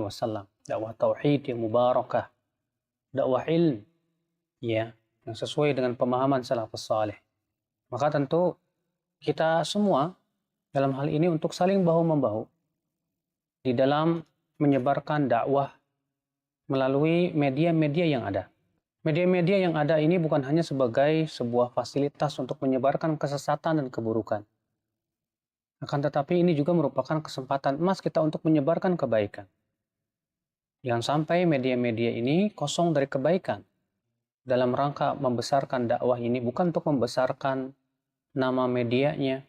Wasallam, dakwah tauhid yang mubarakah, dakwah ilm, ya, yang sesuai dengan pemahaman salafus saleh. Maka tentu kita semua dalam hal ini untuk saling bahu-membahu di dalam menyebarkan dakwah melalui media-media yang ada. Media-media yang ada ini bukan hanya sebagai sebuah fasilitas untuk menyebarkan kesesatan dan keburukan. Akan tetapi ini juga merupakan kesempatan emas kita untuk menyebarkan kebaikan. Jangan sampai media-media ini kosong dari kebaikan. Dalam rangka membesarkan dakwah ini bukan untuk membesarkan nama medianya.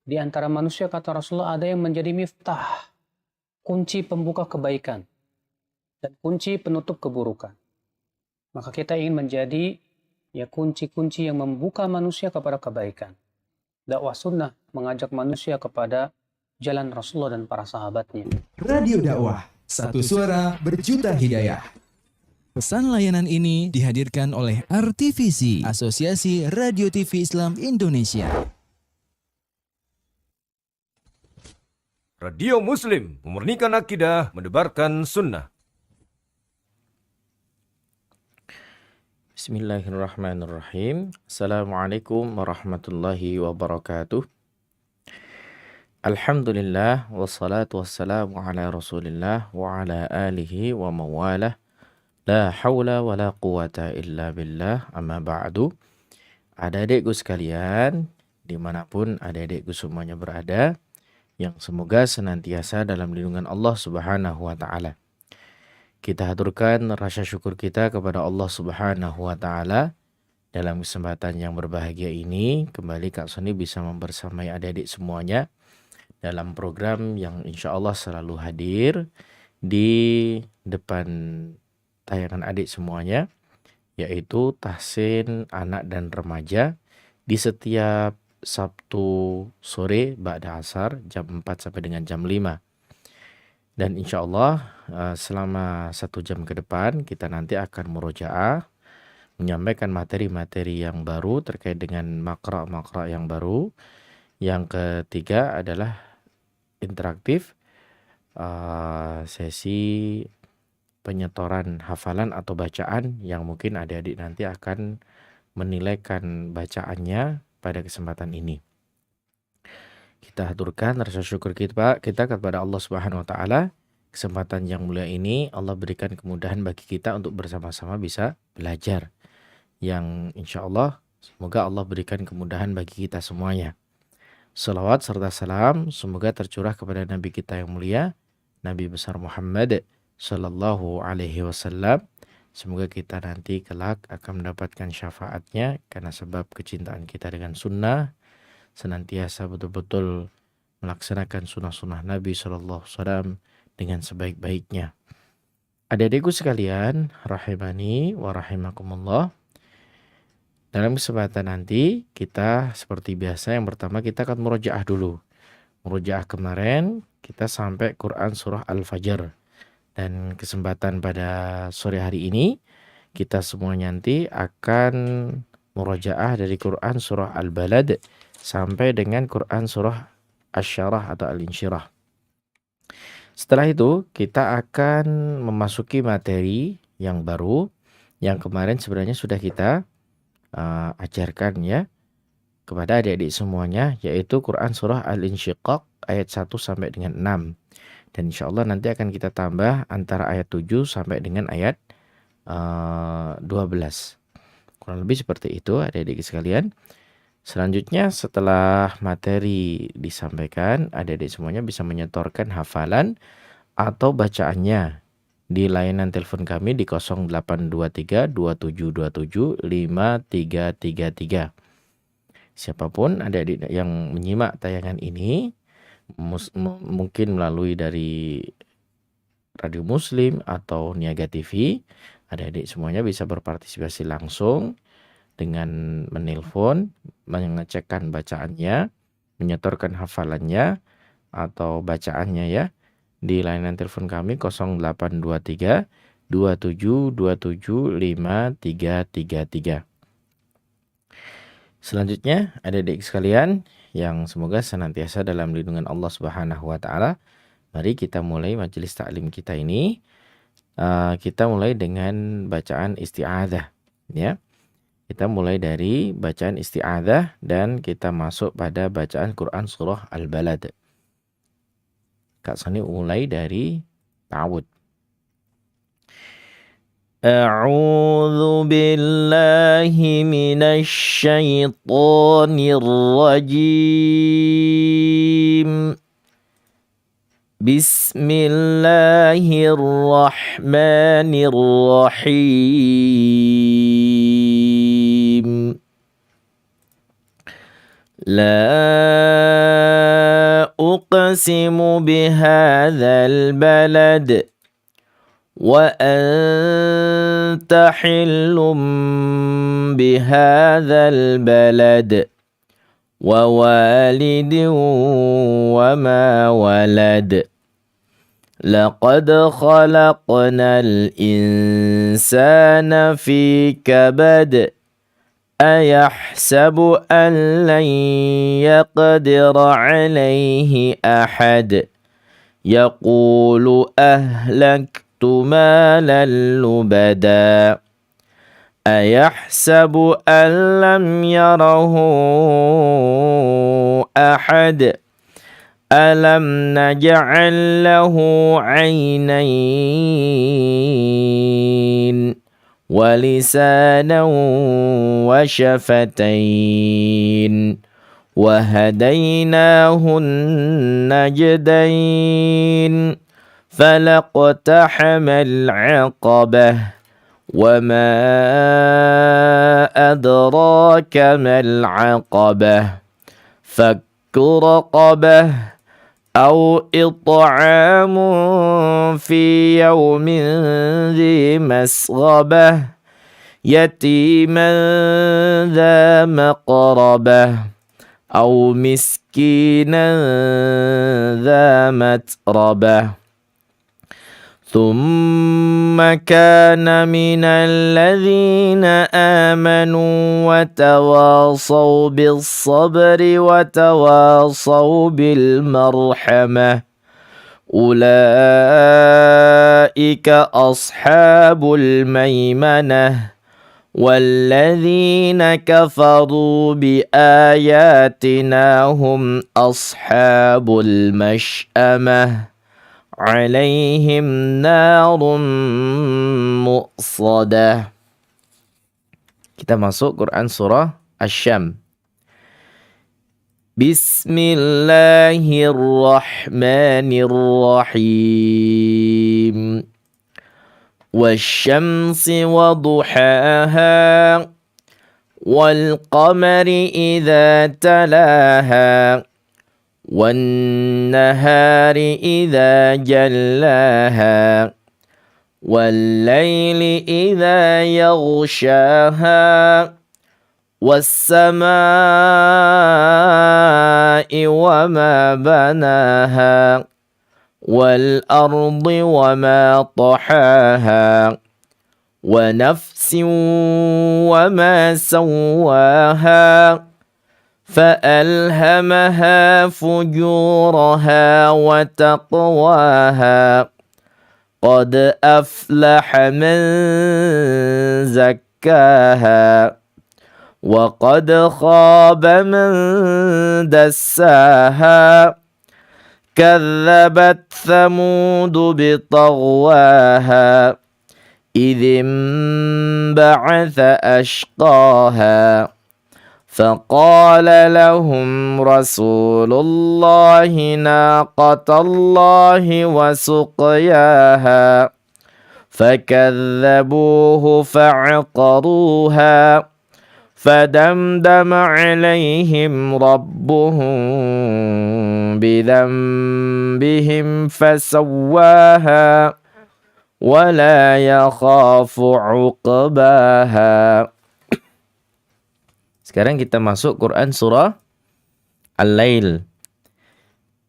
Di antara manusia, kata Rasulullah, ada yang menjadi miftah, kunci pembuka kebaikan dan kunci penutup keburukan. Maka kita ingin menjadi kunci-kunci yang membuka manusia kepada kebaikan. Dakwah sunnah mengajak manusia kepada jalan Rasulullah dan para sahabatnya. Radio dakwah, satu suara berjuta hidayah. Pesan layanan ini dihadirkan oleh RTVC, Asosiasi Radio TV Islam Indonesia. Radio Muslim, memurnikan akidah, menebarkan sunnah. Bismillahirrahmanirrahim. Assalamualaikum warahmatullahi wabarakatuh. Alhamdulillah, wassalatu wassalamu ala rasulillah wa ala alihi wa mawalah. La hawla wa la quwata illa billah, amma ba'du. Adik-adikku sekalian, dimanapun adik-adikku semuanya berada, yang semoga senantiasa dalam lindungan Allah Subhanahu wa Ta'ala. Kita haturkan rasa syukur kita kepada Allah Subhanahu wa Ta'ala dalam kesempatan yang berbahagia ini. Kembali Kak Sony bisa membersamai adik-adik semuanya dalam program yang insya Allah selalu hadir di depan tayangan adik semuanya, yaitu Tahsin Anak dan Remaja di setiap Sabtu sore ba'da asar jam 4 sampai dengan jam 5. Dan insya Allah selama 1 jam ke depan kita nanti akan murojaah, menyampaikan materi-materi yang baru terkait dengan makra-makra yang baru. Yang ketiga adalah interaktif, sesi penyetoran hafalan atau bacaan yang mungkin adik-adik nanti akan menilaikan bacaannya pada kesempatan ini. Kita haturkan rasa syukur kita kepada Allah Subhanahu wa Ta'ala. Kesempatan yang mulia ini Allah berikan kemudahan bagi kita untuk bersama-sama bisa belajar. Yang insya Allah semoga Allah berikan kemudahan bagi kita semuanya. Salawat serta salam semoga tercurah kepada Nabi kita yang mulia, Nabi besar Muhammad Sallallahu Alaihi Wasallam. Semoga kita nanti kelak akan mendapatkan syafaatnya karena sebab kecintaan kita dengan sunnah, senantiasa betul-betul melaksanakan sunnah-sunnah Nabi Sallallahu Alaihi Wasallam dengan sebaik-baiknya. Adik-adikku sekalian, rahimani wa rahimakumullah. Dalam kesempatan nanti kita seperti biasa, yang pertama kita akan murojaah dulu. Murojaah kemarin kita sampai Quran surah Al-Fajr. Dan kesempatan pada sore hari ini kita semuanya nanti akan murojaah dari Quran surah Al-Balad sampai dengan Quran surah Asy-Syarah atau Al-Insyirah. Setelah itu kita akan memasuki materi yang baru yang kemarin sebenarnya sudah kita ajarkan ya kepada adik-adik semuanya, yaitu Quran surah Al-Insyiqaq ayat 1 sampai dengan 6. Dan insya Allah nanti akan kita tambah antara ayat 7 sampai dengan ayat 12. Kurang lebih seperti itu adik-adik sekalian. Selanjutnya setelah materi disampaikan, adik-adik semuanya bisa menyetorkan hafalan atau bacaannya di layanan telepon kami di 0823 2727 5333. Siapapun adik-adik yang menyimak tayangan ini, mungkin melalui dari Radio Muslim atau Niaga TV, adik-adik semuanya bisa berpartisipasi langsung dengan menelpon, mengecekkan bacaannya, menyetorkan hafalannya atau bacaannya ya di layanan telepon kami 0823 2727 5333. Selanjutnya adik-adik sekalian yang semoga senantiasa dalam lindungan Allah Subhanahu wa Ta'ala, Mari kita mulai majelis taklim kita ini. Kita mulai dengan bacaan isti'adzah, ya. Kita mulai dari bacaan isti'adzah dan kita masuk pada bacaan Quran surah Al-Balad. Kak Sani mulai dari ta'awud. A'udzu billahi minasy syaithanir rajim. Bismillahirrahmanirrahim. La uqsimu bihadzal balad wa anta hillum bihadzal balad wa walidin wa ma walad. لقد خلقنا الإنسان في كبد أيحسب أن لن يقدر عليه أحد يقول أهلكت مالا لبدا أيحسب أن لم يره أحد ألم نجعل له عينين ولسانا وشفتين وهديناه النجدين فلاقتحم العقبة وما أدراك ما العقبة فك رقبة أو إطعام في يوم ذي مسغبة يتيما ذا مقربة أو مسكينا ذا متربة ثم كان من الذين آمنوا وتواصوا بالصبر وتواصوا بالمرحمة أولئك أصحاب الميمنة والذين كفروا بآياتنا هم أصحاب المشأمة عليهم نار muqsadah. Kita masuk Quran surah Asy-Syam. Bismillahirrahmanirrahim. Wasyamsi wa duhaha wal qamari idza talaha والنهار إذا جلاها والليل إذا يغشاها والسماء وما بناها والأرض وما طحاها ونفس وما سواها فألهمها فجورها وتقواها قد أفلح من زكاها وقد خاب من دساها كذبت ثمود بطغواها إذ انبعث أشقاها فقال لهم رسول الله ناقة الله وسقياها فكذبوه فعقروها فدمدم عليهم ربهم بذنبهم فسواها ولا يخاف عقباها. Sekarang kita masuk Quran surah Al-Lail.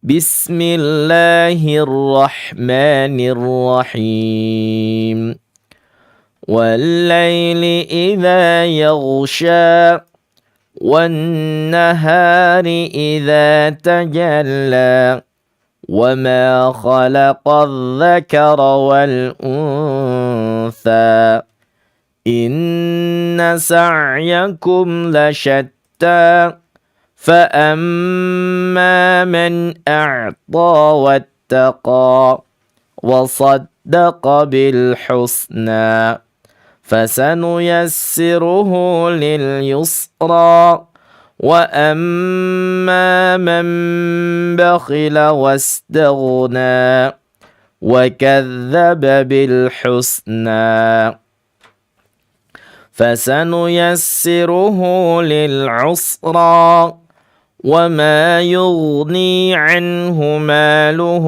Bismillahirrahmanirrahim. Wal-laili idza yaghsha wan-nahari idza tajalla وما خلق الذكر والأنثى إن سعيكم لشتى فأما من أعطى واتقى وصدق بالحسنى فسنيسره لليسرى وأما من بخل واستغنى وكذب بالحسنى فسنيسره للعسرى وما يغني عنه ماله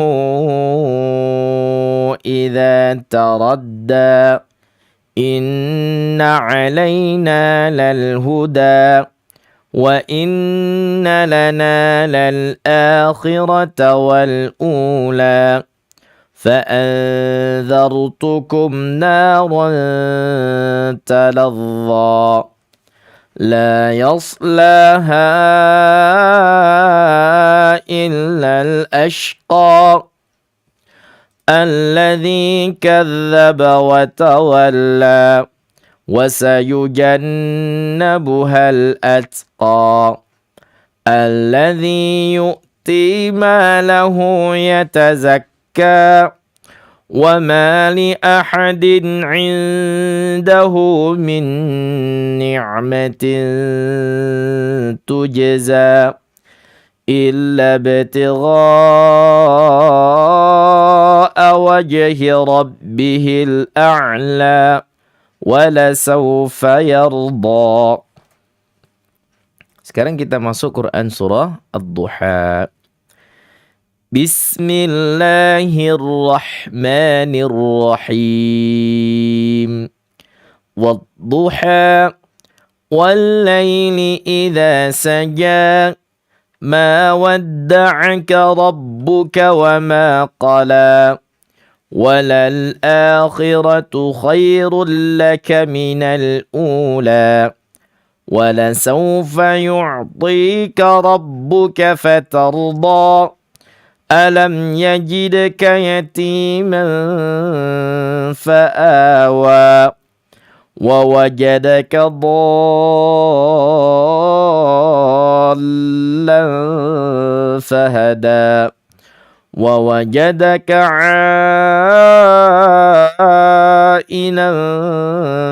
إذا تردى إن علينا للهدى وإن لنا للآخرة والأولى فأنذرتكم نارا تلظى لا يصلاها إلا الأشقى الذي كذب وتولى وسيجنبها الأتقى الذي يؤتي ماله يتزكى وما لأحد عنده من نعمة تجزى إلا ابتغاء وجه ربه الأعلى ولسوف يرضى. Sekarang kita masuk Quran surah Ad-Duha. Bismillahirrahmanirrahim. Wad-duha wal-laili idza saja ma wadda'aka rabbuka wa ma qala وللآخرة خير لك من الأولى ولسوف يعطيك ربك فترضى ألم يجدك يتيما فآوى ووجدك ضالا فهدى ووجدك عائلا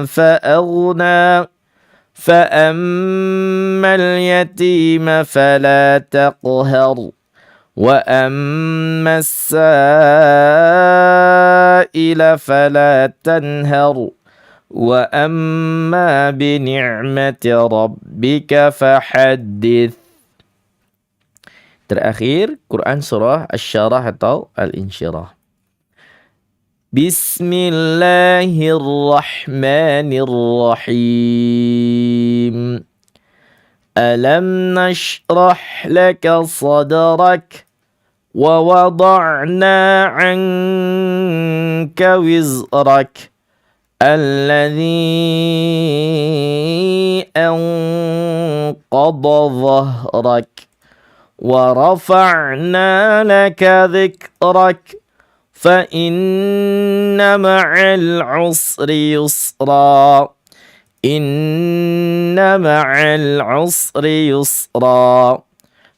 فأغنى فأما اليتيم فلا تقهر وأما السائل فلا تنهر وأما بنعمة ربك فحدث. Terakhir, Quran surah Asy-Syarah atau Al-Insyirah. Bismillahirrahmanirrahim. Alam nashrah laka sadrak wa wada'na 'anka wizrak alladhi anqadha dhahrak ورفعنا لك ذكرك فإن مع العسر يسرا إن مع العسر يسرا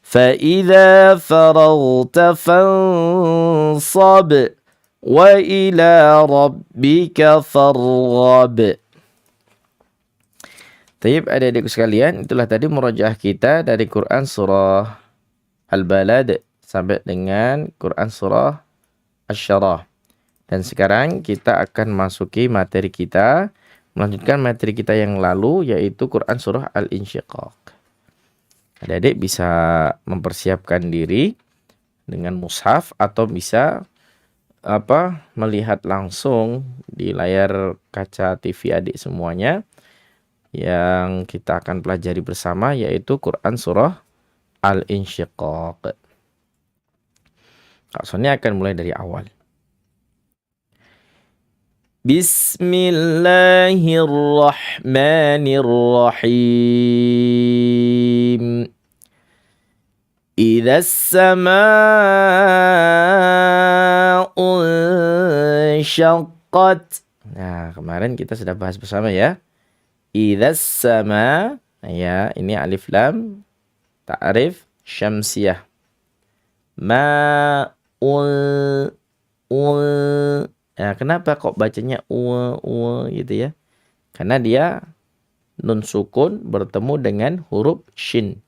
فإذا فرغت فانصب وإلى ربك فارغب. Taib adik-adikku sekalian, itulah tadi murajaah kita dari Quran surah Al-Balad sampai dengan Quran surah Asy-Syarah. Dan sekarang kita akan masuki materi kita, melanjutkan materi kita yang lalu, yaitu Quran surah Al-Insyiqaq. Adik-adik bisa mempersiapkan diri dengan mushaf atau bisa melihat langsung di layar kaca TV adik semuanya. Yang kita akan pelajari bersama yaitu Quran surah Al-Insyiqaq. Soalnya akan mulai dari awal. Bismillahirrahmanirrahim. إذا Idza samaa'u syaqqat. Nah, kemarin kita sudah bahas bersama ya. Idza sama, ya, ini alif lam ta'rif syamsiyah. Ma'ul ya, kenapa kok bacanya gitu ya? Karena dia nun sukun bertemu dengan huruf shin.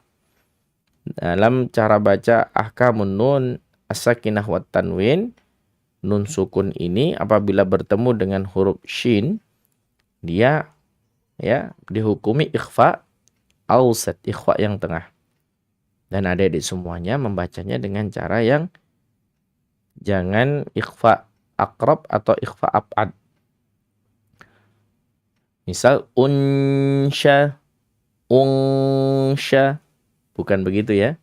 Dalam cara baca ahkamun nun as-sakinah wat tanwin, nun sukun ini apabila bertemu dengan huruf shin, dia ya dihukumi ikhfa ausat, ikhfa yang tengah. Dan adik-adik semuanya membacanya dengan cara yang jangan ikhfa akrab atau ikhfa ab'ad. Misal unsya, bukan begitu ya.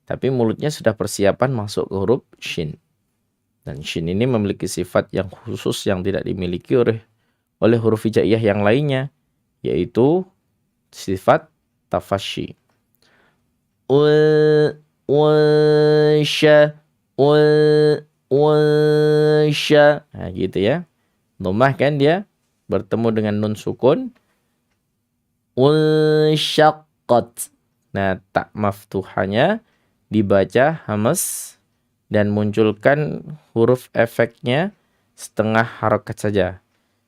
Tapi mulutnya sudah persiapan masuk ke huruf shin. Dan shin ini memiliki sifat yang khusus yang tidak dimiliki oleh huruf hijaiyah yang lainnya, yaitu sifat tafashi. Nah gitu ya. Dhammah kan dia bertemu dengan nun sukun. Syaqqat. Nah, tak maftuhanya dibaca hamas dan munculkan huruf efeknya setengah harokat saja.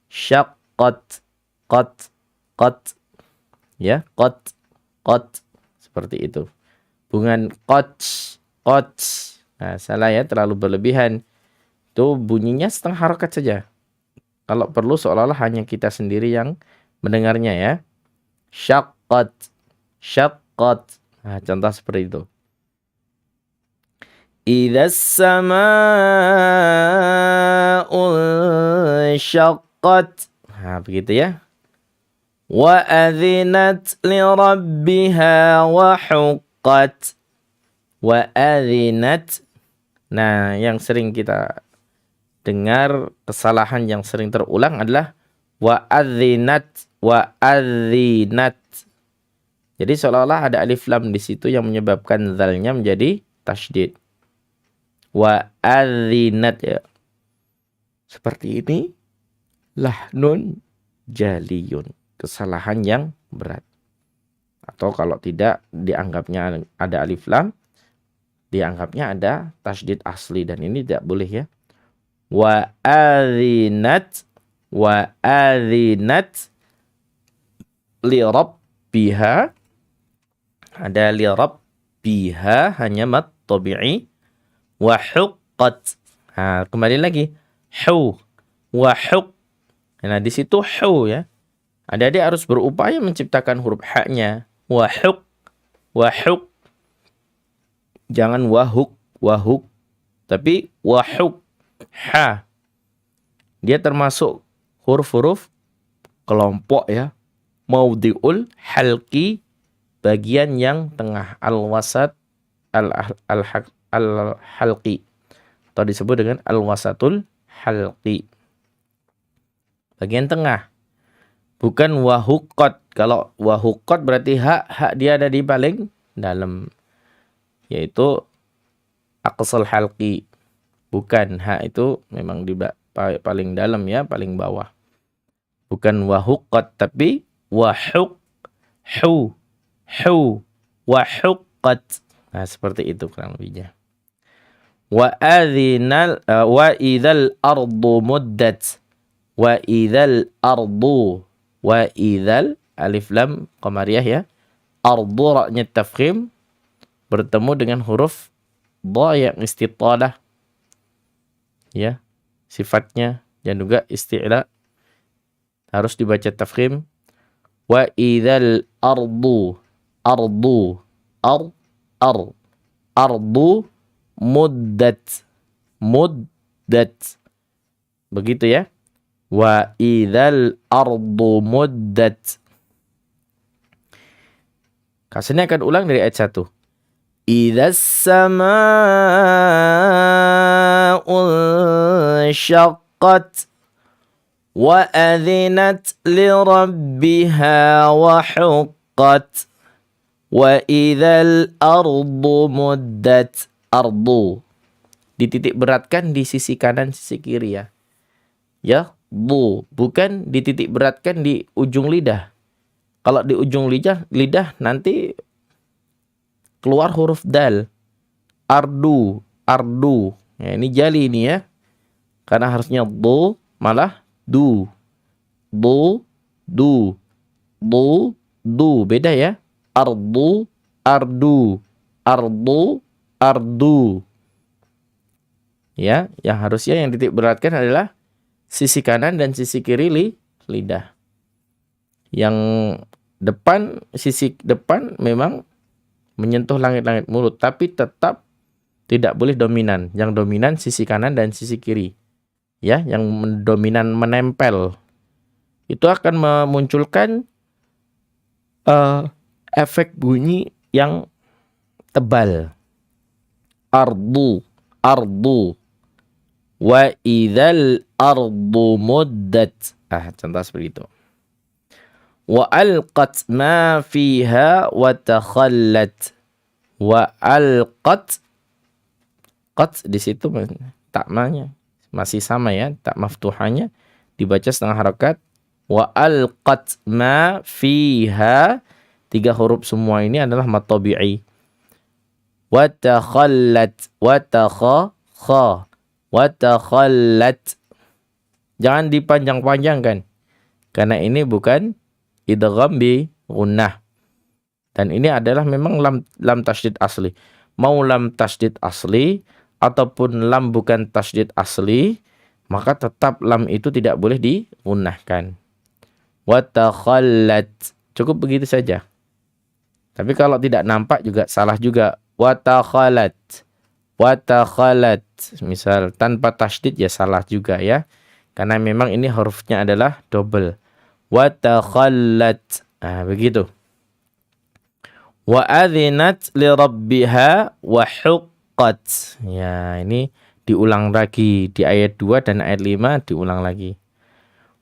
Syaqqat, qat, ya, qat, seperti itu. Bukan qat. Nah, salah ya, terlalu berlebihan. Itu bunyinya setengah harokat saja. Kalau perlu seolah-olah hanya kita sendiri yang mendengarnya ya. Syaqqat. Nah, contoh seperti itu. Idza samaa'u syaqqat. Nah, begitu ya. Wa adzinat li rabbiha wa huqqat. Wa adzinat. Nah, yang sering kita dengar, kesalahan yang sering terulang adalah wa adzinat. Jadi seolah-olah ada alif lam di situ yang menyebabkan zalnya menjadi tasydid. Wa adzinat ya. Seperti ini lahnun jaliyun, kesalahan yang berat. Atau kalau tidak dianggapnya ada alif lam, dianggapnya ada tasydid asli, dan ini tidak boleh ya. Wa adzinat li rabbiha. Ada li rabbiha hanya mat tabi'i. Wa huqqat. Nah, kembali lagi wa huq. Nah, di situ hu ya. Adik-adik harus berupaya menciptakan huruf ha-nya. Wa huq. Jangan wahuk, tapi wahuk. Ha. Dia termasuk huruf-huruf kelompok ya. Maudhi'ul halqi, bagian yang tengah, al-wasat, al-halqi. Atau disebut dengan al-wasatul halqi. Bagian tengah. Bukan wahuqqat. Kalau wahuqqat berarti hak dia ada di paling dalam, yaitu aqsal halqi. Bukan, hak itu memang di paling dalam ya, paling bawah. Bukan wahuqqat, tapi wahuqqat. Nah, seperti itu kurang lebihnya. Wa idzal ardu muddat. Wa idzal alif lam qamariyah ya. Ardu ra-nya tafkhim bertemu dengan huruf dha yang istitalah ya, sifatnya, dan juga isti'la harus dibaca tafkhim. Wa idzal ardu muddat. Begitu ya. Wa idzal ardu muddat. Kasihnya akan ulang dari ayat 1. Idza samaa'u syaqqat wa adzinat li rabbiha wa huqqat. Wa idzal ardu muddat. Ardu. Dititik beratkan di sisi kanan, sisi kiri ya. Ya, bu. Bukan dititik beratkan di ujung lidah. Kalau di ujung lidah nanti keluar huruf dal. Ardu. Ardu. Ya, ini jali ini ya. Karena harusnya do, malah du. Do, du. Do, du. Beda ya. Ardu, ardu. Ardu, ardu. Ya, yang harusnya yang titik beratkan adalah sisi kanan dan sisi kiri lidah. Yang depan, sisi depan memang menyentuh langit-langit mulut, tapi tetap tidak boleh dominan. Yang dominan sisi kanan dan sisi kiri. Ya, yang dominan menempel. Itu akan memunculkan efek bunyi yang tebal. Ardu, ardu. Wa idzal ardu muddat. Contoh seperti itu. Wa alqat ma fiha wa takhallat. Wa alqat. Qat di situ takmanya masih sama ya, tak maftuhanya dibaca setengah harakat. Wa alqat ma fiha. 3 huruf semua ini adalah mad tabi'i. Wa takhallat. Wa takha. Wa takhallat. Jangan dipanjang-panjangkan. Karena ini bukan idgham bi gunnah. Dan ini adalah memang lam tasydid asli. Mau lam tasydid asli ataupun lam bukan tasydid asli, maka tetap lam itu tidak boleh digunnahkan. Wa takhallat. Cukup begitu saja. Tapi kalau tidak nampak juga salah juga. Wa takhallat. Wa takhallat. Misal tanpa tasydid ya salah juga ya. Karena memang ini hurufnya adalah double. Wa takhallat. Begitu. Wa adzinat li rabbiha wa huqqat. Ya, ini diulang lagi di ayat 2 dan ayat 5 diulang lagi.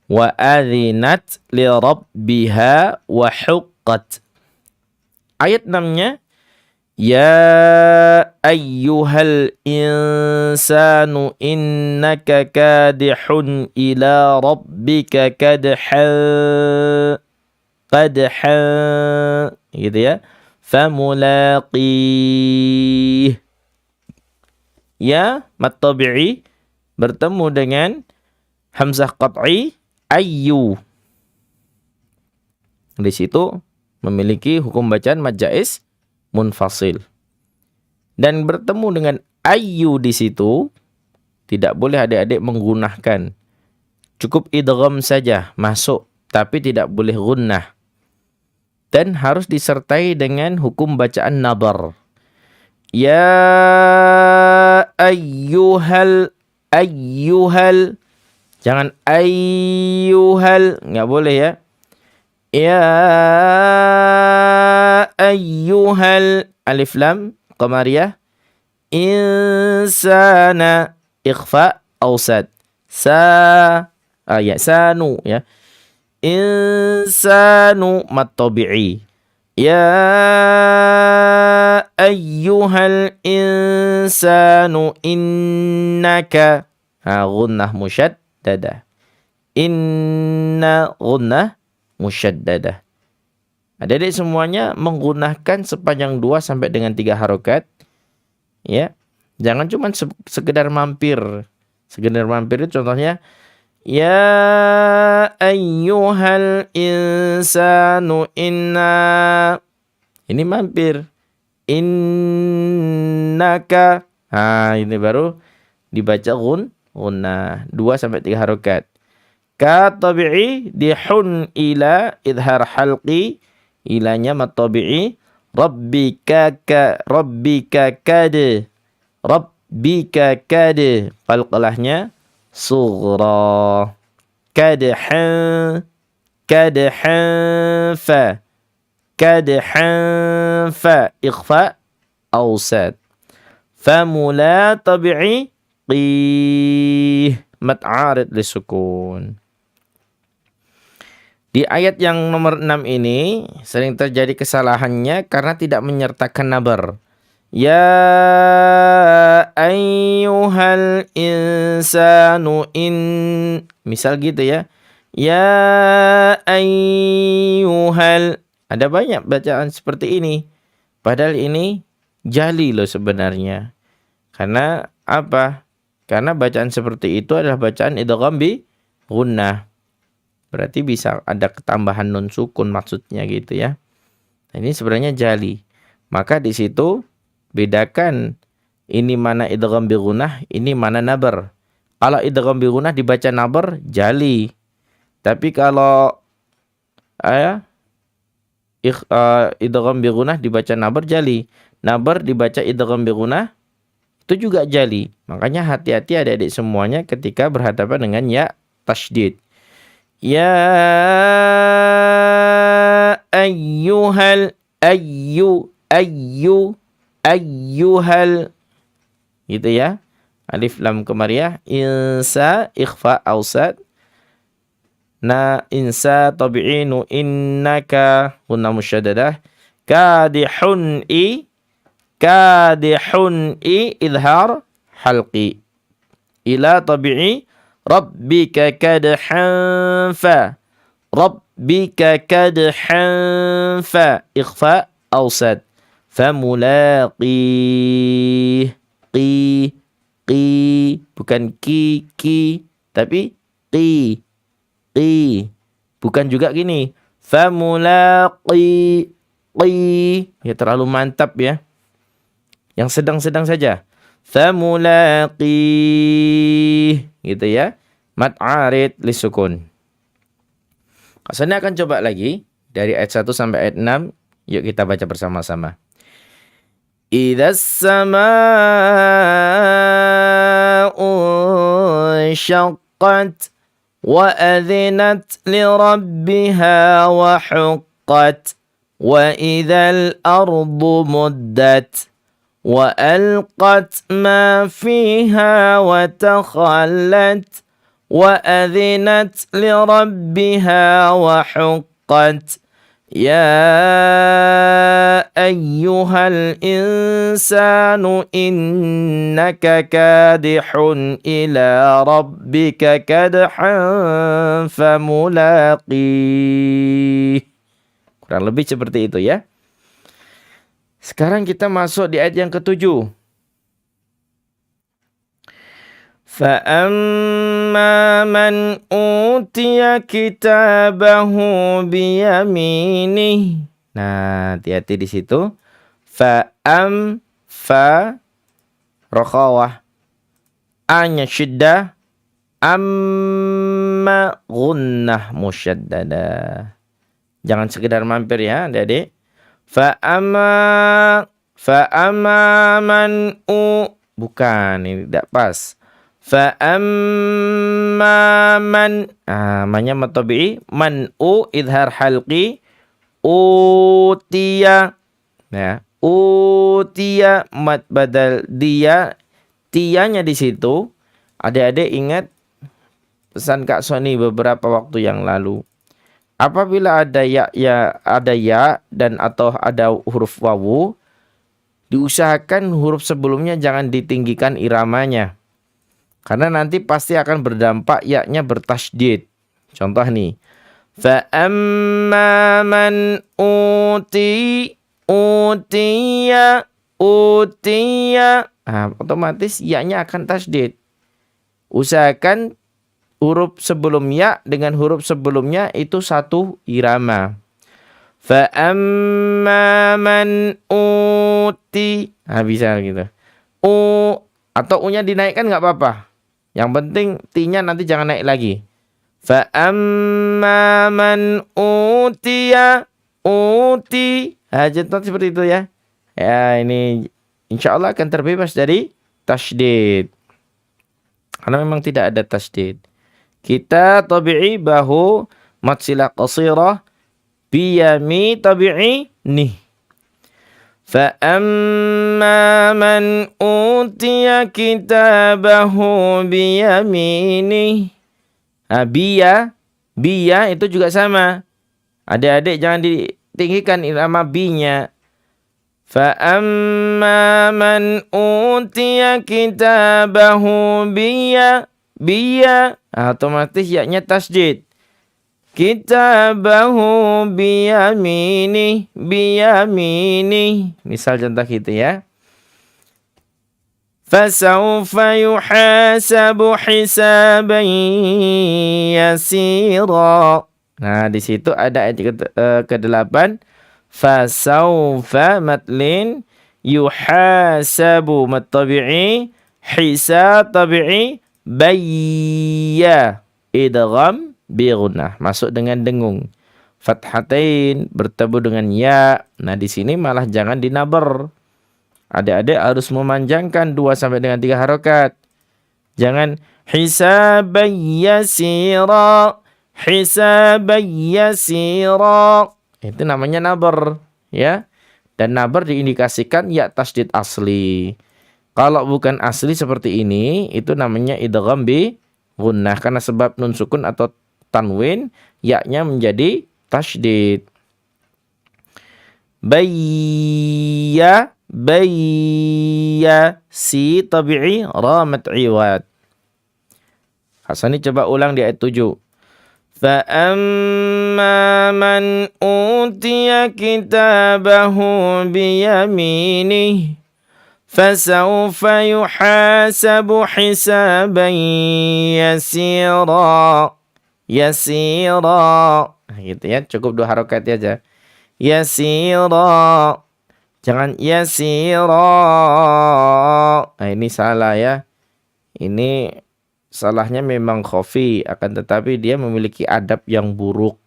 Wa adzinat li rabbiha wa huqqat. Ayat 6-nya ya ayyuhal insanu innaka kadihun ila rabbika kadhan gitu ya. Famulaqih. Ya, mad tabi'i bertemu dengan hamzah qat'i ayyu. Di situ memiliki hukum bacaan mad jaiz munfasil. Dan bertemu dengan ayyu di situ tidak boleh adik-adik menggunakan. Cukup idgham saja masuk, tapi tidak boleh gunnah. Dan harus disertai dengan hukum bacaan nadhar. Ya ayyuhal. Jangan ayyuhal, enggak boleh ya. Ya ayyuhal. Alif lam qamariyah. Insana. Ikhfa awsad. Sanu ya. Insanu mad tabi'i. Ya ayyuhal insanu innaka. Gunnah musyaddadah. Inna gunnah musyaddadah. Adik-adik semuanya menggunakan sepanjang 2 sampai dengan 3 harokat. Ya. Jangan cuma sekedar mampir. Sekedar mampir itu contohnya ya ayyuhal insanu inna. Ini mampir. Innaka. Ini baru dibaca gunnah 2 sampai 3 harokat. Ka tabi'i dihun ila idhar halqi. Ilanya mad tabi'i. Rabbika kad. Rabbika kad. Qalqalahnya sughra. Kadhan fa. Kadhan fa. Ikhfa awsad. Famula tabi'i qih. Mad 'arid lisukun. Di ayat yang nomor 6 ini sering terjadi kesalahannya karena tidak menyertakan nabar. Ya ayyuhal insanu misal gitu ya. Ya ayyuhal. Ada banyak bacaan seperti ini. Padahal ini jali loh sebenarnya. Karena apa? Karena bacaan seperti itu adalah bacaan idgham bi gunnah. Berarti bisa ada ketambahan nun sukun maksudnya gitu ya. Nah, ini sebenarnya jali. Maka di situ bedakan ini mana idgham bi gunnah, ini mana nabar. Kalau idgham bi gunnah dibaca nabar jali. Tapi kalau idgham bi gunnah dibaca nabar jali. Nabar dibaca idgham bi gunnah itu juga jali. Makanya hati-hati adik-adik semuanya ketika berhadapan dengan ya tasydid. Ya ayyuhal ayyuhal gitu ya. Alif lam qamariyah, insa ikhfa awsat. Insa tabi'i nu innaka gunna musyaddadah. Kadihun idhar halqi. Ila tabi'i rabbika kadhan fa. Rabbika kadhan fa. Ikhfa awsat. Famulaqih. Qi. Bukan ki. Tapi qi. Bukan juga gini. Famulaqih. Ya terlalu mantap ya. Yang sedang-sedang saja. Famulaqih. Gitu ya. Mad arid lisukun. Saya akan coba lagi. Dari ayat 1 sampai ayat 6. Yuk kita baca bersama-sama. Idza as-samaa'u syaqqat. Wa adzinat li rabbiha wa huqqat. Wa idzal ardu muddat. وألقت ما فيها وتخلت وأذنت لربها وحقت يا أيها الإنسان إنك كادح إلى ربك كدحا فملاقيه. Kurang lebih seperti itu ya. Sekarang kita masuk di ayat yang ke-7. فَأَمَّا مَنْ أُوتِيَ كِتَابَهُ بِيَمِينِهِ. Nah, hati-hati di situ. Fa rokhawah. A-nya syiddah. Amma gunnah musyaddadah. Jangan sekedar mampir ya, adik-adik. Fa'ama man bukan, ini tidak pas. Fa'amma man mannya matabi'i. Man idhar halqi. Utiya. Nah, utiya mat badal dia. Tiyanya di situ. Adik-adik ingat pesan Kak Sony beberapa waktu yang lalu. Apabila ada ya dan atau ada huruf wawu, diusahakan huruf sebelumnya jangan ditinggikan iramanya. Karena nanti pasti akan berdampak ya-nya bertasydid. Contoh nih. Fa amma man utiya. Otomatis ya-nya akan tasydid. Usahakan huruf sebelum ya dengan huruf sebelumnya itu satu irama. Fa amma man uti. Bisa gitu. Atau u-nya dinaikkan enggak apa-apa. Yang penting ti-nya nanti jangan naik lagi. Fa amma man utiya Contoh seperti itu ya. Ya, ini insyaallah akan terbebas dari tasydid. Karena memang tidak ada tasydid. Kita tabi'i bahu matsilah qasirah biyami tabi'i nih. Fa amma man utiya kitabahu biyaminih. Biya itu juga sama. Adik-adik jangan ditinggikan irama binya. Fa'amma man utiya kitabahu biya. Otomatis yaknya tasjid. Kitabahu biyamini. Misal contoh gitu ya. Fasawfa yuhasabu hisaban yasira. Nah, di situ ada ayat ke-8. Fasawfa matlin yuhasabu matabi'i hisab tabi'i bayya idgham bi gunnah. Masuk dengan dengung. Fathatain bertemu dengan ya. Nah, di sini malah jangan dinabar. Adik-adik harus memanjangkan 2 sampai dengan 3 harokat. Jangan hisaban yasira. Itu namanya nabar, ya. Dan nabar diindikasikan ya tasdid asli. Kalau bukan asli seperti ini, itu namanya idgham bi gunnah karena sebab nun sukun atau tanwin, ya-nya menjadi tasdid. Bayya si tabi'i ramat iwad. Hasani coba ulang di ayat 7. Fa'amma man utiya kitabahu biyaminih fasawfa yuhasabu hisaban yasira. Gitu ya, cukup 2 harokat aja. Yasira. Jangan yasira. Nah, ini salah ya. Ini salahnya memang khafi, akan tetapi dia memiliki adab yang buruk.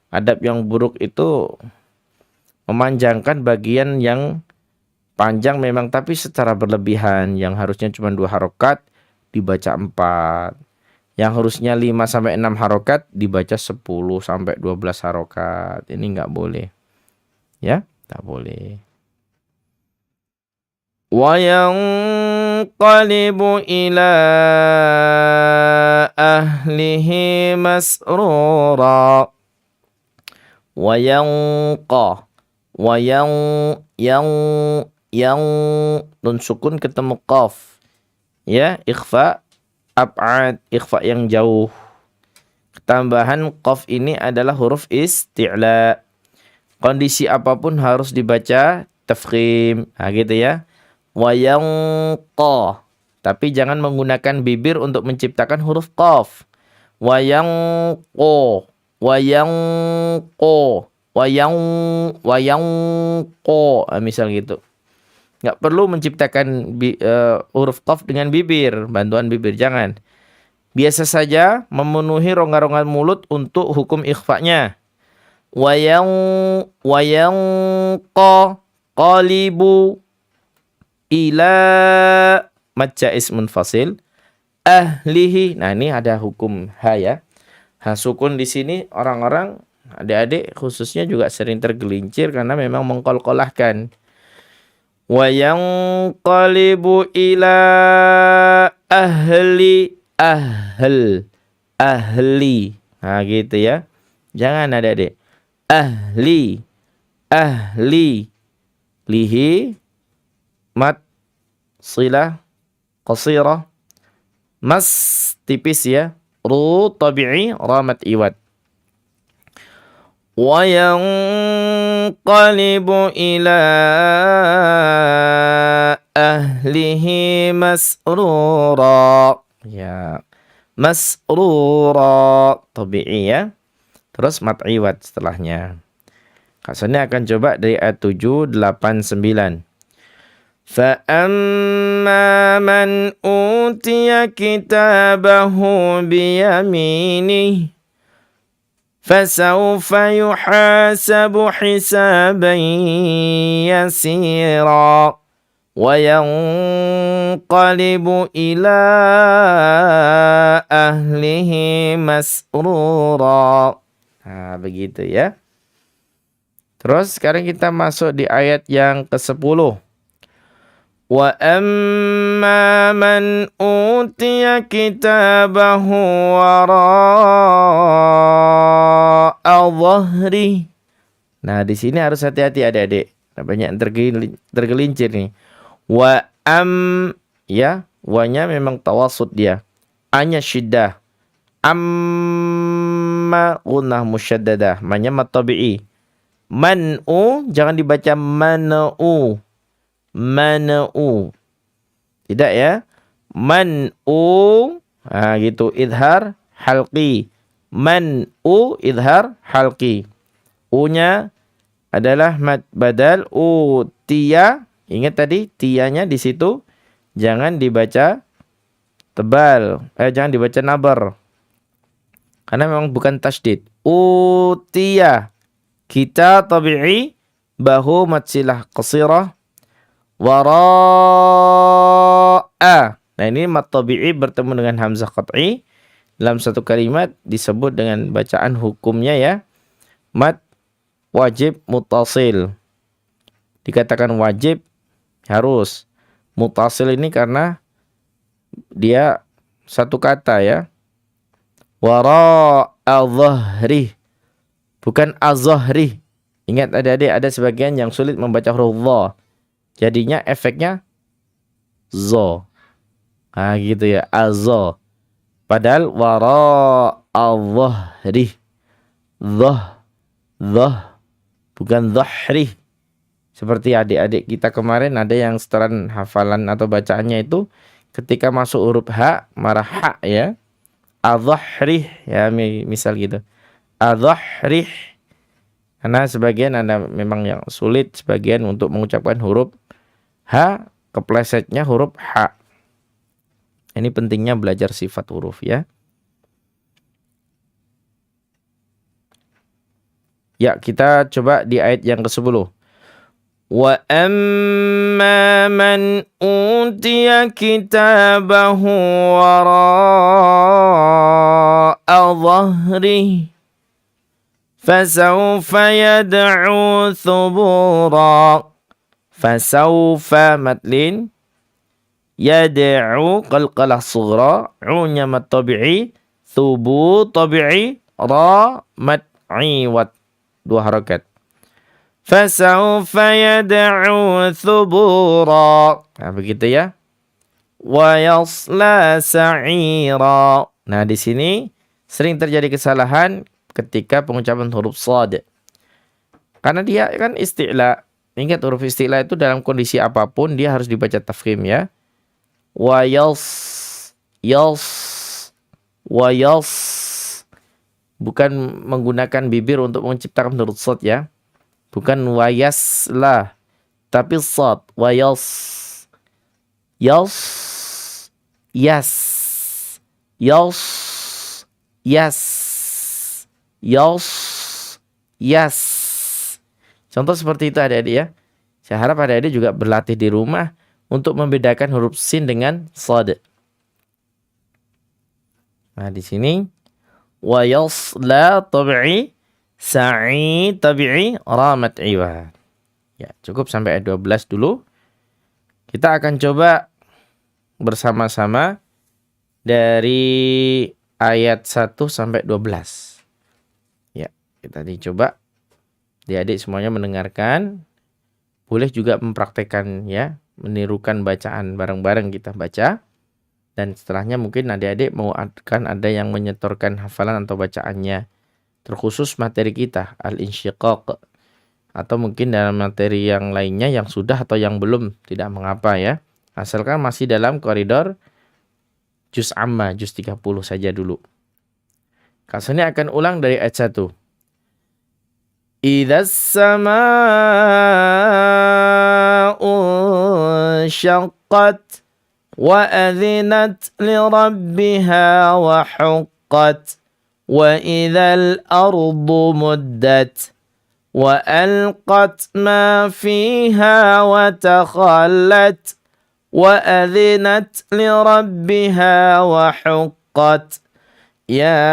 Adab yang buruk itu memanjangkan bagian yang panjang memang, tapi secara berlebihan. Yang harusnya cuma 2 harokat dibaca 4. Yang harusnya 5 sampai 6 harokat dibaca 10 sampai 12 harokat. Ini nggak boleh. Ya, nggak boleh. Wa yanqalibu ila ahlihi masrura. Wa yanqa. Wa yang nun sukun ketemu qaf. Ya, ikhfa ab'ad, ikhfa yang jauh. Tambahan qaf ini adalah huruf isti'la. Kondisi apapun harus dibaca tafkhim. Nah, gitu ya. Wa yanqa. Tapi jangan menggunakan bibir untuk menciptakan huruf qaf. Wa yanqa. Wa yanqa. Wa yanqa. Misal gitu. Nggak perlu menciptakan huruf qaf dengan bibir, bantuan bibir, jangan. Biasa saja memenuhi rongga-rongga mulut untuk hukum ikhfa'nya. Wa yanqa qalibu ila macca ismun fasil ahlihi. Nah, ini ada hukum ha ya. Ha sukun di sini orang-orang adik-adik khususnya juga sering tergelincir karena memang mengkolkolahkan. Wa yanqalibu ila ahli. Nah, gitu ya. Jangan adik-adik. Ahli. Lihi mat silah qasirah. Mas tipis ya. Ru tabi'i ramat iwad. Wa yanqalibu ila ahlihi masrura. Ya. Masrura tabi'i ya. Terus mat iwad setelahnya. Kasanya akan coba dari ayat 7, 8, 9. فَأَمَّا مَنْ أُوتِيَ كِتَابَهُ بِيَمِينِهِ فَسَوْفَ يُحَاسَبُ حِسَابًا يَسِيرًا وَيَنْقَلِبُ إِلَى أَهْلِهِ مَسْرُورًا. Nah, begitu ya. Terus sekarang kita masuk di ayat yang ke-10. Wa amma man utiya kitabahu wara'a dhahri. Nah, di sini harus hati-hati adik-adik. Nah, banyak yang tergelincir nih. Wa ya, wanya memang tawasud dia. Anya syiddah. Amma gunnah musyaddadah. Manya mat tabi'i. Man'u jangan dibaca man'u. Man'u. Tidak ya. Man'u. Nah, gitu. Idhar halqi. Man'u idhar halqi. U-nya adalah mad badal. Utiya. Ingat tadi tiyanya di situ jangan dibaca tebal. Jangan dibaca nabar. Karena memang bukan tasydid. Utiya. Kita tabi'i bahu matsilah qasirah. Wara'a. Nah, ini mat tabi'i bertemu dengan hamzah qat'i dalam satu kalimat disebut dengan bacaan hukumnya ya. Mat wajib muttasil. Dikatakan wajib harus. Muttasil ini karena dia satu kata ya. Wara'a dhahri. Bukan az-zahri. Ingat adik-adik ada sebagian yang sulit membaca huruf dha. Jadinya efeknya zo. Nah gitu ya. Azo. Padahal wara'a dhahri. Dhah. Bukan dhahri. Seperti adik-adik kita kemarin ada yang setoran hafalan atau bacaannya itu ketika masuk huruf H, marah H ya. Adh-dhahri ya misal gitu. Adh-dhahri. Karena sebagian ada memang yang sulit sebagian untuk mengucapkan huruf H, keplesetnya huruf H. Ini pentingnya belajar sifat huruf ya. Ya, kita coba di ayat yang ke-10. Wa amma man utiya kitabahu wara'a dhahri fasawfa yad'u thubura. Fasawfa matlin yad'u qalqalah sughra, unya mat tabi'i, thubu tabi'i, ra mat iwat, dua harakat. Fasawfa yad'u thubura. Nah, begitu ya. Wa yasla sa'ira. Nah, di sini sering terjadi kesalahan ketika pengucapan huruf shad. Karena dia kan isti'la. Ingat huruf isti'la itu dalam kondisi apapun dia harus dibaca tafkhim ya. Wa yas. Bukan menggunakan bibir untuk menciptakan huruf shad ya. Bukan wayas lah, tapi sad. Wayas, yas, yes, yas, yes, yas, yes. Contoh seperti itu adik-adik ya. Saya harap adik-adik juga berlatih di rumah untuk membedakan huruf sin dengan sad. Nah di sini wayas la tabi'i. Sa'i tabi'i ramat iwad. Ya, cukup sampai ayat 12 dulu. Kita akan coba bersama-sama dari ayat 1 sampai 12. Ya, kita dicoba. Adik-adik semuanya mendengarkan. Boleh juga mempraktekkan ya, menirukan bacaan bareng-bareng kita baca. Dan setelahnya mungkin adik-adik mau akan ada yang menyetorkan hafalan atau bacaannya. Terkhusus materi kita al-insyiqaq atau mungkin dalam materi yang lainnya yang sudah atau yang belum tidak mengapa ya, asalkan masih dalam koridor juz amma, juz 30 saja dulu. Kasusnya akan ulang dari ayat 1. Idzas samaa'u syaqqat wa adzinat li rabbiha wa huqqat. وَإِذَا الْأَرْضُ مُدَّتْ وَأَلْقَتْ مَا فِيهَا وَتَخَلَّتْ وَأَذِنَتْ لِرَبِّهَا وَحُقَّتْ يَا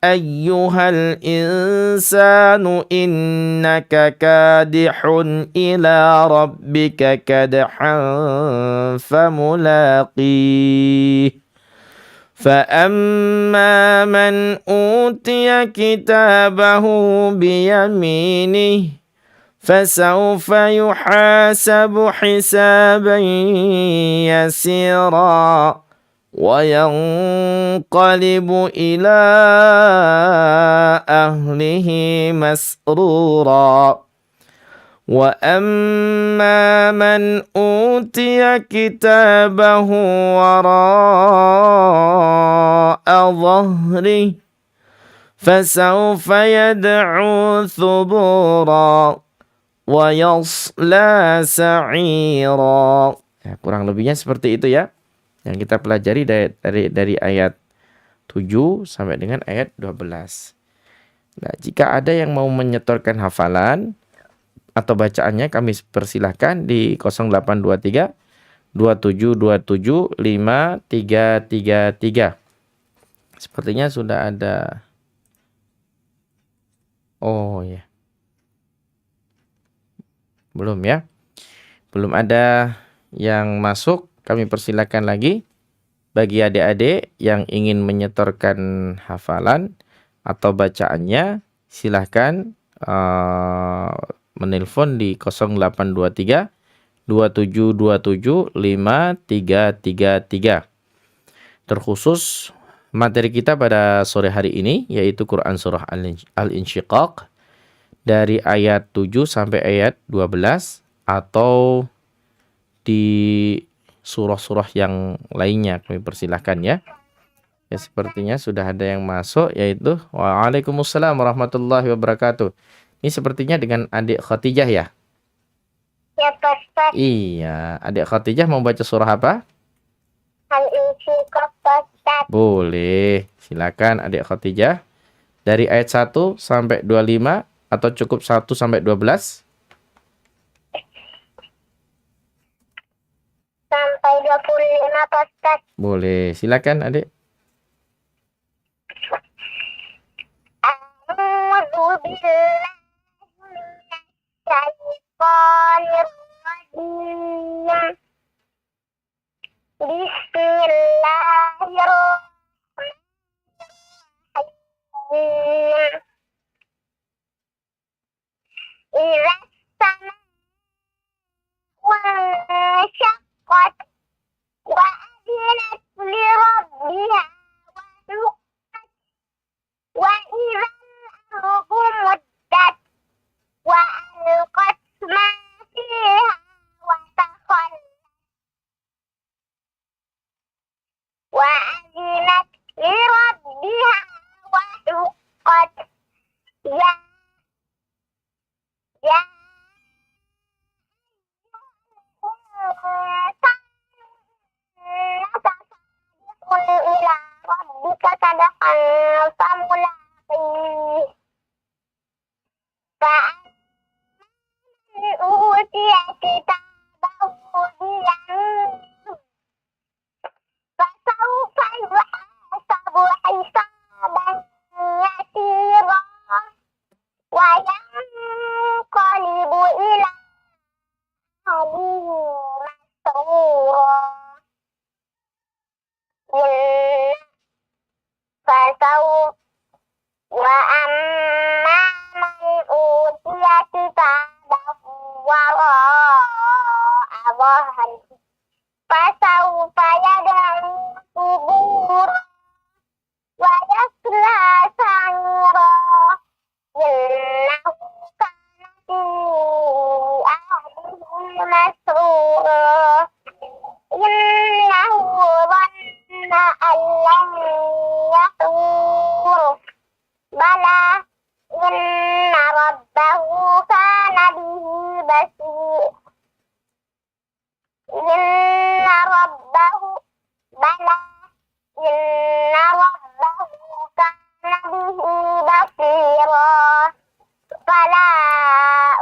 أَيُّهَا الْإِنسَانُ إِنَّكَ كَادِحٌ إِلَى رَبِّكَ كَدْحًا فَمُلَاقِيهِ فأما من أوتي كتابه بيمينه فسوف يحاسب حسابا يسيرا وينقلب إلى أهله مسرورا وأما من أوتي كتابه وراء ظهره فسوف يدعو ثبورا ويصلى سعيرا. Ya, kurang lebihnya seperti itu ya yang kita pelajari dari ayat 7 sampai dengan ayat 12. Nah, jika ada yang mau menyetorkan hafalan atau bacaannya, kami persilahkan di 0823 2727 5333. Sepertinya sudah ada. Oh ya. Belum ya. Belum ada yang masuk. Kami persilahkan lagi bagi adik-adik yang ingin menyetorkan hafalan atau bacaannya, silahkan menelpon di 0823 2727 5333. Terkhusus materi kita pada sore hari ini yaitu Quran Surah Al-Insyiqaq dari ayat 7 sampai ayat 12 atau di surah-surah yang lainnya kami persilahkan ya. Ya sepertinya sudah ada yang masuk yaitu Waalaikumsalam warahmatullahi wabarakatuh. Ini sepertinya dengan adik Khadijah ya? Ya, Pak Ustaz. Iya, adik Khadijah mau baca surah apa? Al-Insyiqaq, Pak Ustaz. Boleh, silakan adik Khadijah. Dari ayat 1 sampai 25 atau cukup 1 sampai 12? Sampai 25, Pak Ustaz. Boleh, silakan adik. A'udzu billahi minasyaitonir rajim. Bismillahirrahmanirrahim. Idza as-samaa'u wanshaqqat wa adinat li rabbiha wa huqqat wa idza al-ardu muddat wa alqat ma fiha wa takhallat wa adinat li rabbiha wa huqqat ya ila rabbika sadakan famulaqih fa'an utiya kitabahu biyaminih fasawfa yuhasabu hisaban yasira wa yanqalibu ila ahlihi masrura fasawfa wa amma man utiya kitabahu wara'a dhahrihi fasawfa yad'u thubura wa yasla sa'ira innahu kana fi ahlihi masrura innahu dhanna an lan yahur bala inna rabbahu kana bihi basir inna rabbahu bala inna rabbahu kana bihi basira fala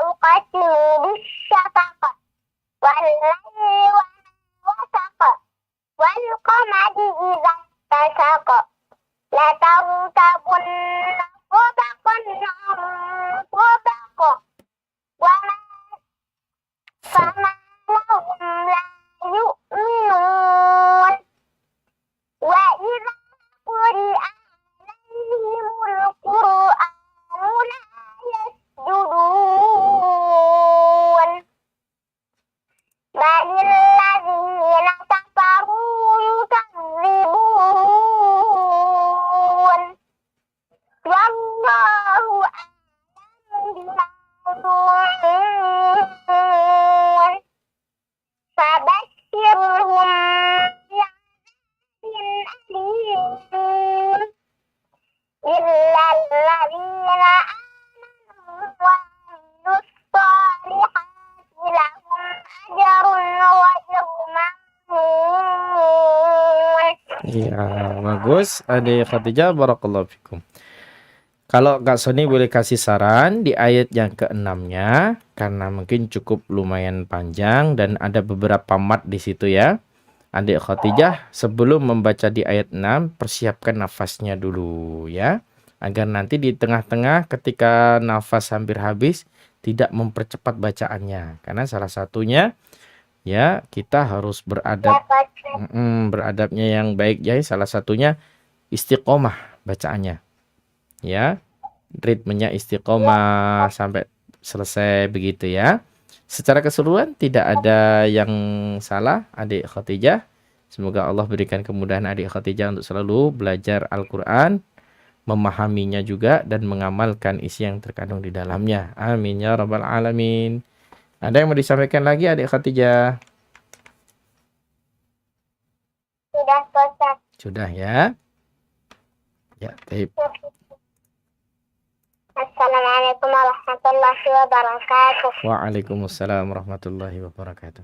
uqsimu bisyafaq wal layli wa wasaq wal qamari idza tasaq la tarkabunna tabaqan tabaq wa ma fama lahum la yu'minun wa idza Bagus, Adik Khadijah, barakallahu fikum. Kalau Kak Sony boleh kasih saran di ayat yang ke-6-nya, karena mungkin cukup lumayan panjang dan ada beberapa mat di situ ya. Adik Khadijah sebelum membaca di ayat 6, persiapkan nafasnya dulu ya. Agar nanti di tengah-tengah ketika nafas hampir habis, tidak mempercepat bacaannya. Karena salah satunya ya kita harus beradab. Beradabnya yang baik ya, salah satunya istiqomah bacaannya. Ya, ritmenya istiqomah sampai selesai begitu ya. Secara keseluruhan tidak ada yang salah Adik Khadijah. Semoga Allah berikan kemudahan Adik Khadijah untuk selalu belajar Al-Quran, memahaminya juga dan mengamalkan isi yang terkandung di dalamnya. Amin ya rabbal alamin. Ada yang mau disampaikan lagi Adik Khadijah? Sudah, Ustaz. Sudah ya. Ya, baik. Assalamualaikum warahmatullahi wabarakatuh. Waalaikumsalam warahmatullahi wabarakatuh.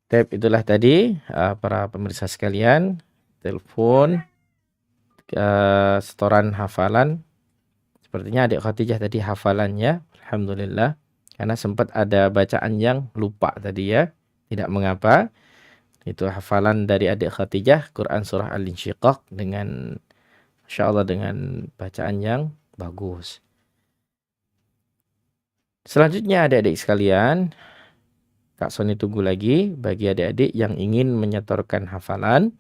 Baik, itulah tadi para pemirsa sekalian, telepon setoran hafalan. Sepertinya Adik Khadijah tadi hafalannya, alhamdulillah. Karena sempat ada bacaan yang lupa tadi ya. Tidak mengapa. Itu hafalan dari Adik Khadijah, Quran Surah Al-Insyiqaq dengan insyaallah dengan bacaan yang bagus. Selanjutnya adik-adik sekalian, Kak Sony tunggu lagi bagi adik-adik yang ingin menyetorkan hafalan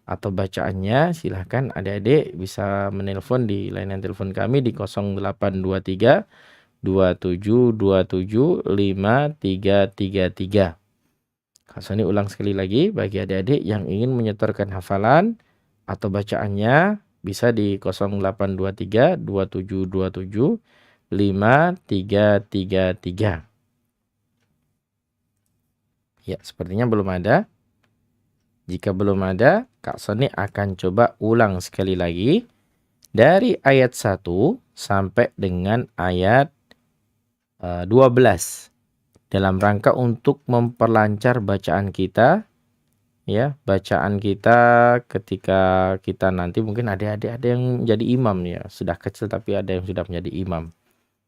atau bacaannya, silahkan adik-adik bisa menelpon di layanan telepon kami di 0823 2727 5333. Kak Sony ulang sekali lagi bagi adik-adik yang ingin menyetorkan hafalan atau bacaannya bisa di 0823 2727 5333. Ya, sepertinya belum ada. Jika belum ada, Kak Sony akan coba ulang sekali lagi dari ayat 1 sampai dengan ayat 12 dalam rangka untuk memperlancar bacaan kita. Ya, bacaan kita ketika kita nanti mungkin ada yang jadi imam ya, sudah kecil tapi ada yang sudah menjadi imam.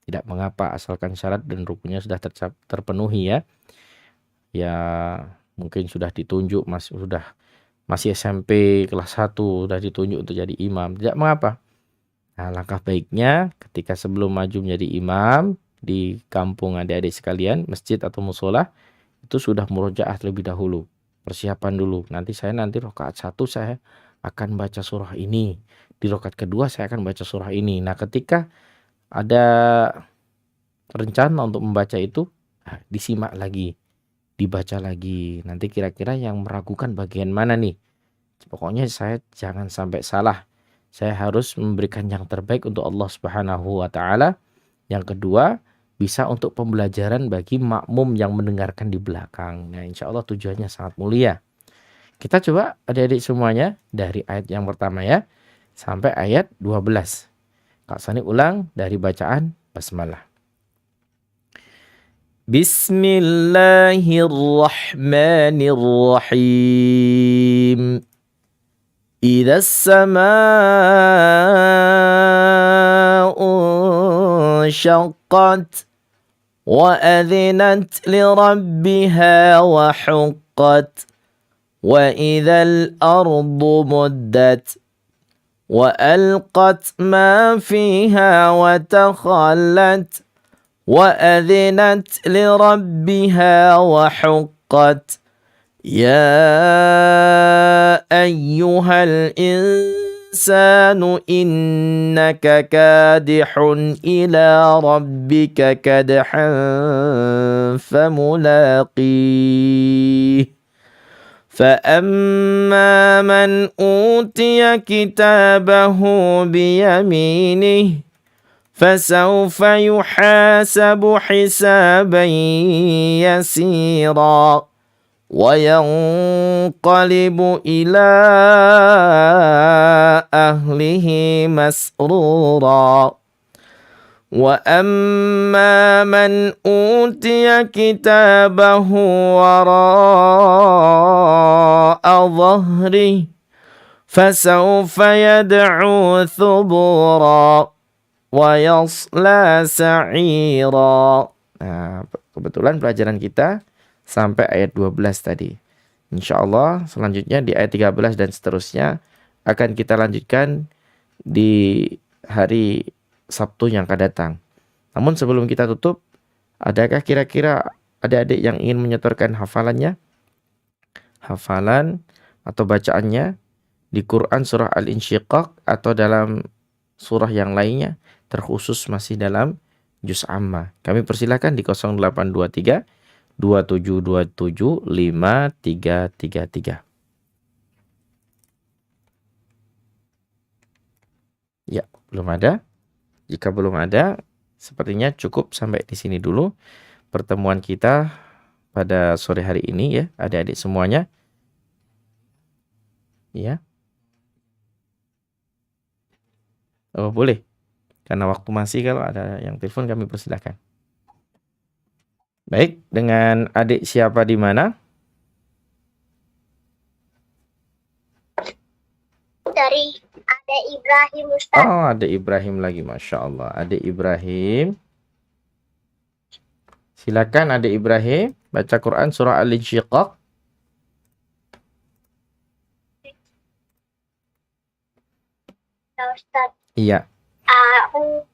Tidak mengapa asalkan syarat dan rukunnya sudah terpenuhi ya. Ya, mungkin sudah ditunjuk masih SMP kelas 1 sudah ditunjuk untuk jadi imam, tidak mengapa. Nah, langkah baiknya ketika sebelum maju menjadi imam di kampung adik-adik sekalian, masjid atau musola, itu sudah murojaah terlebih dahulu. Persiapan dulu. Nanti rakaat 1 saya akan baca surah ini. Di rakaat kedua saya akan baca surah ini. Nah, ketika ada rencana untuk membaca itu, disimak lagi, dibaca lagi. Nanti kira-kira yang meragukan bagian mana nih? Pokoknya saya jangan sampai salah. Saya harus memberikan yang terbaik untuk Allah Subhanahu wa taala. Yang kedua, bisa untuk pembelajaran bagi makmum yang mendengarkan di belakang. Nah, insya Allah tujuannya sangat mulia. Kita coba adik-adik semuanya dari ayat yang pertama ya, sampai ayat 12. Kak Sony ulang dari bacaan basmalah. Bismillahirrahmanirrahim. Idza as-samaa'u syaqqat wa adzinat li rabbiha wa huqqat wa idzal ardu muddat وألقت ما فيها وتخلت وأذنت لربها وحقت يا أيها الإنسان إنك كادح إلى ربك كدحا فملاقيه فأما من أوتي كتابه بيمينه فسوف يحاسب حسابا يسيرا وينقلب إلى أهله مسرورا وأما من أوتي كتابه وراء ظهره Fasawfa yad'u thubura wa yasla sa'ira. Nah, kebetulan pelajaran kita sampai ayat 12 tadi. Insyaallah selanjutnya di ayat 13 dan seterusnya akan kita lanjutkan di hari Sabtu yang akan datang. Namun sebelum kita tutup, adakah kira-kira adik-adik yang ingin menyetorkan hafalannya? Hafalan atau bacaannya di Quran surah Al-Insyiqaq atau dalam surah yang lainnya, terkhusus masih dalam juz amma. Kami persilakan di 0823 2727 5333. Ya, belum ada. Jika belum ada, sepertinya cukup sampai di sini dulu pertemuan kita pada sore hari ini ya, adik-adik semuanya. Ya. Oh, boleh. Karena waktu masih, kalau ada yang telepon kami persilakan. Baik, dengan adik siapa di mana? Dari ada Ibrahim Ustaz. Oh, adik Ibrahim lagi, Masya Allah. Adik Ibrahim. Silakan adik Ibrahim, baca Quran surah Al-Insyiqaq. Ya Ustaz. Iya. A'udzu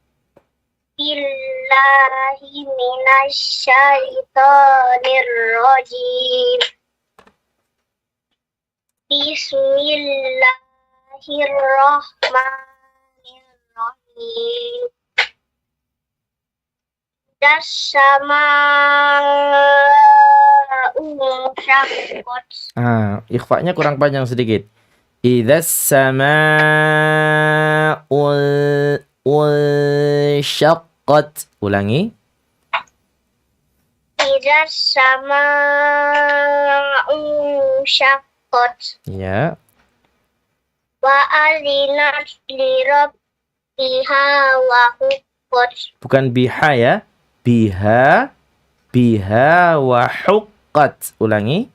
billahi minasyaitonir rajim. Bismillahirrahmanirrahim. Das-sama'u syaqqat. Ikhfa'nya kurang panjang sedikit. Idzas sama'u syaqqat. Ulangi. Idzas sama'u syaqqat. Ya. Wa azinat li rabbiha wa huqqat. Bukan biha ya. Biha wa huqqat. Ulangi.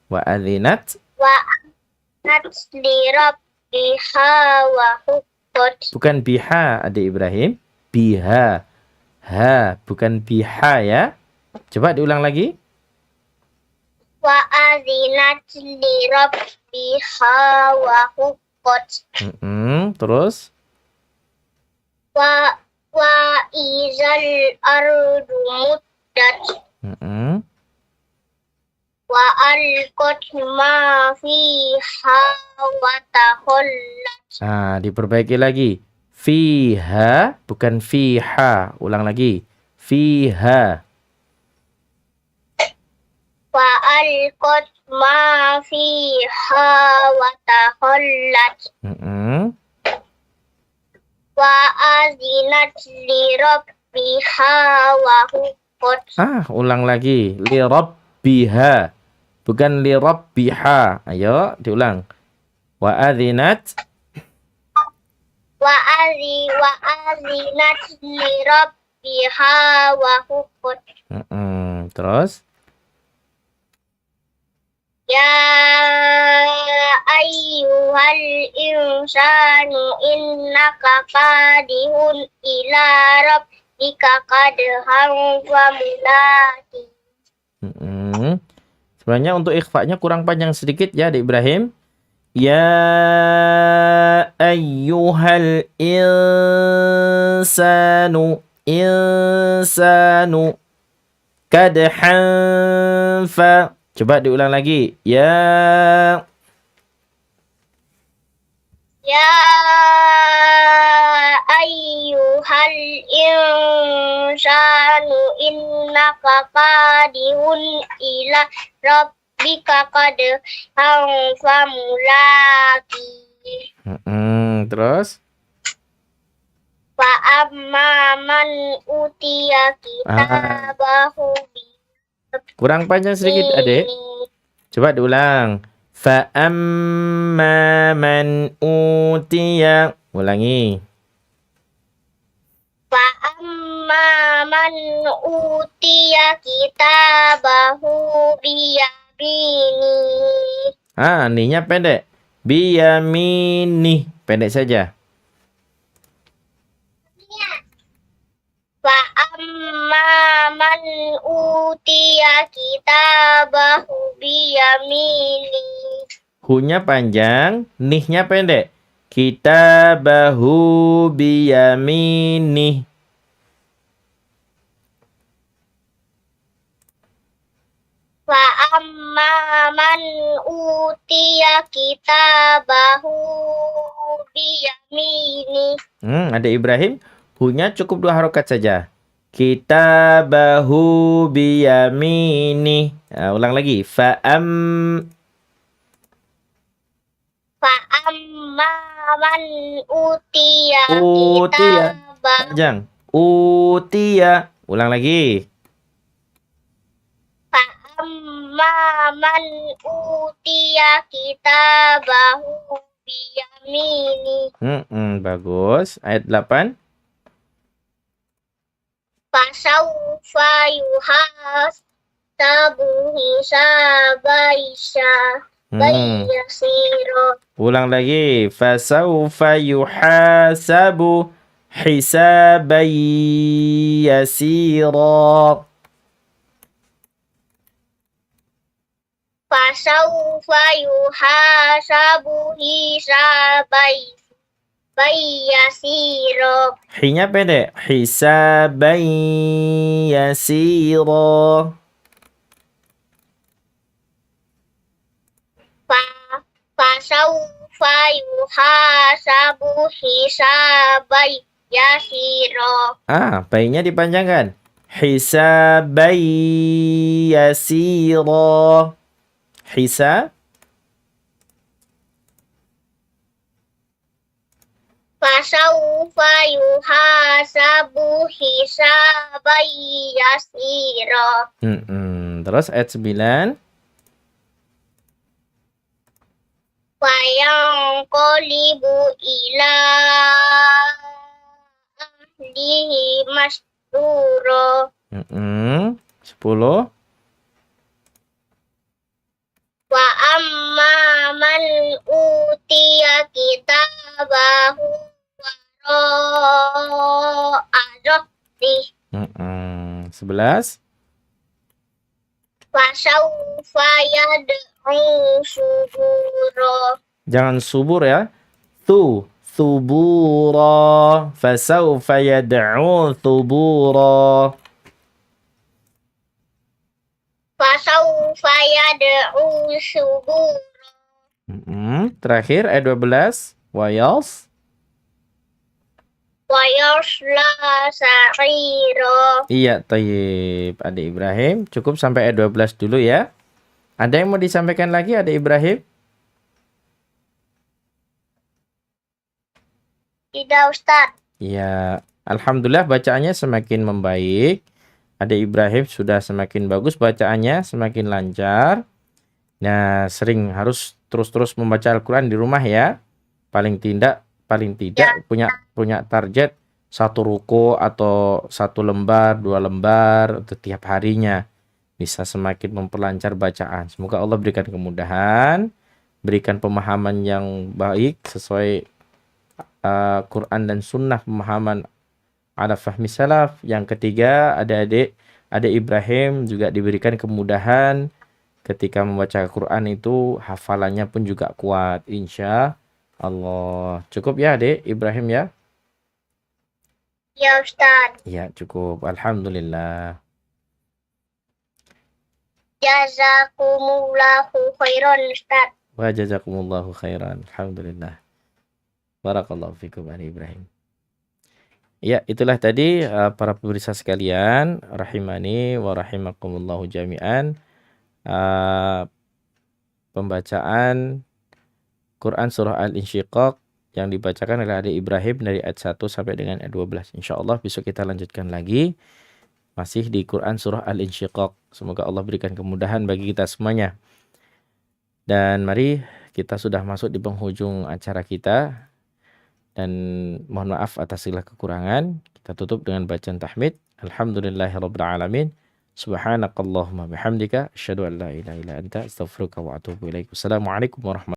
Wa adzinat. Wa azinat li rabbiha wa huqqat. Bukan biha, adik Ibrahim. Biha. Ha, bukan biha ya. Coba diulang lagi. Wa azinat li rabbiha wa huqqat. Terus. Wa izal ardu muddat. Wa alqat ma fiha wa takhallat. Diperbaiki lagi. Fiha, bukan fiha. Ulang lagi. Fiha. Wa alqat ma fiha wa takhallat. Wa azinat li rabbiha wa huqqat. Ulang lagi. Li rabbiha. Bukan li rabbiha. Ayo, diulang. Wa azinat. Wa azinat li rabbiha wa huqqat. Terus. Ya ayyuhal insanu innaka kadihun ila rabbika kadhan wa mulaqi. Sebenarnya untuk ikhfa'nya kurang panjang sedikit ya, Adik Ibrahim. Ya ayyuhal insanu kadhan fa. Coba diulang lagi. Ya ayyuhal insanu innaka kadihun ila rabbika kadhan fa mulaqi. Terus. Wa amma man utiya kitabahu Kurang panjang sedikit, adik. Coba diulang. Fa amma man utiya. Ulangi. Fa amma man utiya kitabahu biyamini. Ni-nya pendek. Biyamini. Pendek saja. Fa amma man utiya kitabahu biyamini. Hu-nya panjang, nih-nya pendek. Kitabahu biyamini. Fa amma man utiya kitabahu biyamini. Ada Ibrahim. Hu-nya cukup 2 harokat saja. Kitabahu biyamini. Ulang lagi. Fa amma man utiya Utiya. kitabahu Panjang. Utiya. Ulang lagi. amma man utiya kitabahu biyamini. Bagus. Ayat 8. Fasawfa yuhasabu hisabaisya bayasiro. Ulang lagi. Fasawfa yuhasabu hisaban yasira. Fasawfa yuhasabu bayasiro. Hi-nya pendek. Hisaban yasira. Fasawfa yuhasabu hisabayasiro. Bai-nya dipanjangkan. Hisaban yasira. Fasawfa yuhasabu hisabayasiro. Terus ayat 9. Fayangqalibu ila ahlihi masrura. 10. Wa amma man utiya kitabahu wara'a dhahrihi. 11. Fasawfa yad'u subura. Jangan subur ya. Thubura. Fasawfa yad'u thubura. Fasawfa yad'u subura. Terakhir ayat 12. Wa Yasla sa'ira. Iya, tayyib. Adik Ibrahim, cukup sampai ayat 12 dulu ya. Ada yang mau disampaikan lagi, Adik Ibrahim? Tidak, Ustaz. Ya, alhamdulillah bacaannya semakin membaik. Adik Ibrahim sudah semakin bagus bacaannya, semakin lancar. Nah, sering harus terus-terus membaca Al-Quran di rumah ya. Paling tidak punya target 1 ruko atau 1 lembar, 2 lembar untuk tiap harinya. Bisa semakin memperlancar bacaan. Semoga Allah berikan kemudahan, berikan pemahaman yang baik sesuai Quran dan Sunnah, pemahaman ala fahmi salaf. Yang ketiga, adik Ibrahim juga diberikan kemudahan ketika membaca Quran itu, hafalannya pun juga kuat, insya Allah. Cukup ya adik Ibrahim ya? Ya, Ustaz. Ya, cukup. Alhamdulillah. Jazakumullahu khairan, Ustaz. Wa jazakumullahu khairan. Alhamdulillah. Barakallahu fikum adik Ibrahim. Ya, itulah tadi para pemirsa sekalian, rahimani wa rahimakumullahu jami'an. Pembacaan Quran surah Al-Insyiqaq yang dibacakan oleh adik Ibrahim dari ayat 1 sampai dengan ayat 12. Insyaallah besok kita lanjutkan lagi masih di Quran surah Al-Insyiqaq. Semoga Allah berikan kemudahan bagi kita semuanya. Dan mari kita sudah masuk di penghujung acara kita. Dan mohon maaf atas segala kekurangan. Kita tutup dengan bacaan tahmid. Alhamdulillahirabbil alamin. Subhanakallahumma bihamdika asyhadu an la ilaha illa anta astaghfiruka wa atubu ilaik. Wassalamualaikum warahmatullahi wabarakatuh.